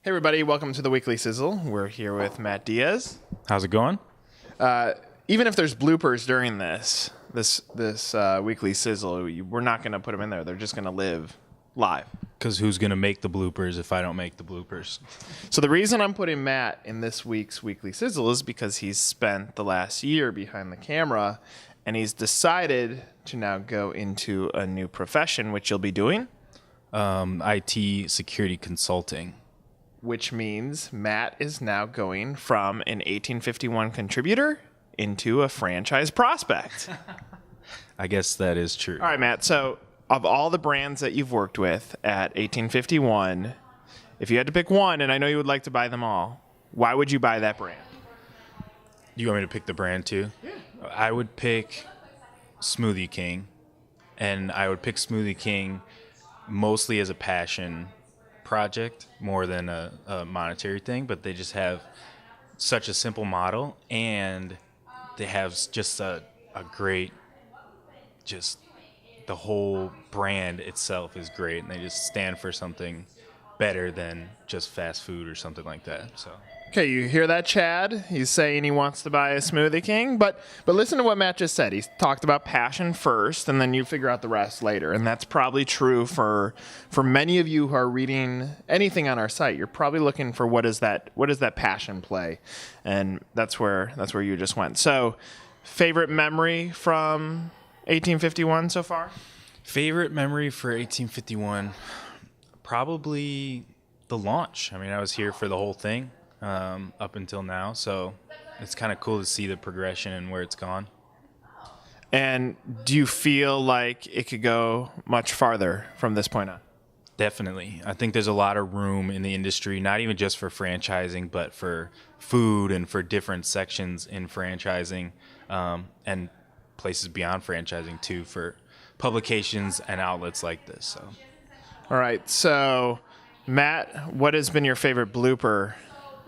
Hey everybody, welcome to the Weekly Sizzle. We're here with Matt Diaz. How's it going? Even if there's bloopers during this Weekly Sizzle, we're not going to put them in there. They're just going to live live. Because who's going to make the bloopers if I don't make the bloopers? So the reason I'm putting Matt in this week's Weekly Sizzle is because he's spent the last year behind the camera, and he's decided to now go into a new profession, which you'll be doing. IT security consulting. Which means Matt is now going from an 1851 contributor into a franchise prospect. I guess that is true. All right, Matt. So of all the brands that you've worked with at 1851, if you had to pick one, and I know you would like to buy them all, why would you buy that brand? You want me to pick the brand too? Yeah. I would pick Smoothie King, and I would pick Smoothie King mostly as a passion project more than a monetary thing, but they just have such a simple model, and they have just a great, just the whole brand itself is great, and they just stand for something better than just fast food or something like that. So okay, you hear that, Chad? He's saying he wants to buy a Smoothie King, but listen to what Matt just said. He's talked about passion first, and then you figure out the rest later. And that's probably true for many of you who are reading anything on our site. You're probably looking for what is that passion play, and that's where you just went. So, favorite memory from 1851 so far? Favorite memory for 1851, probably the launch. I mean, I was here for the whole thing. Up until now, so it's kind of cool to see the progression and where it's gone. And do you feel like it could go much farther from this point on? Definitely. I think there's a lot of room in the industry, not even just for franchising, but for food and for different sections in franchising, and places beyond franchising too, for publications and outlets like this. So, all right. So, Matt, what has been your favorite blooper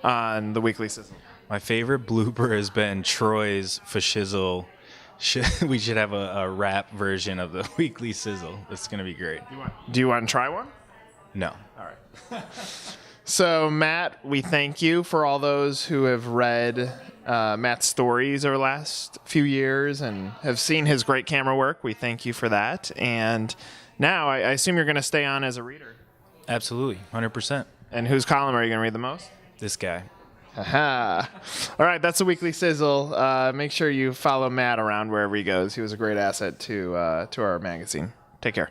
on the Weekly Sizzle? My favorite blooper has been Troy's for Sizzle. We should have a rap version of the Weekly Sizzle. It's going to be great. Do you want to try one? No. All right. So, Matt, we thank you for all those who have read Matt's stories over the last few years and have seen his great camera work. We thank you for that. And now I assume you're going to stay on as a reader. Absolutely. 100%. And whose column are you going to read the most? This guy. Aha. All right, that's the Weekly Sizzle. Make sure you follow Matt around wherever he goes. He was a great asset to our magazine. Take care.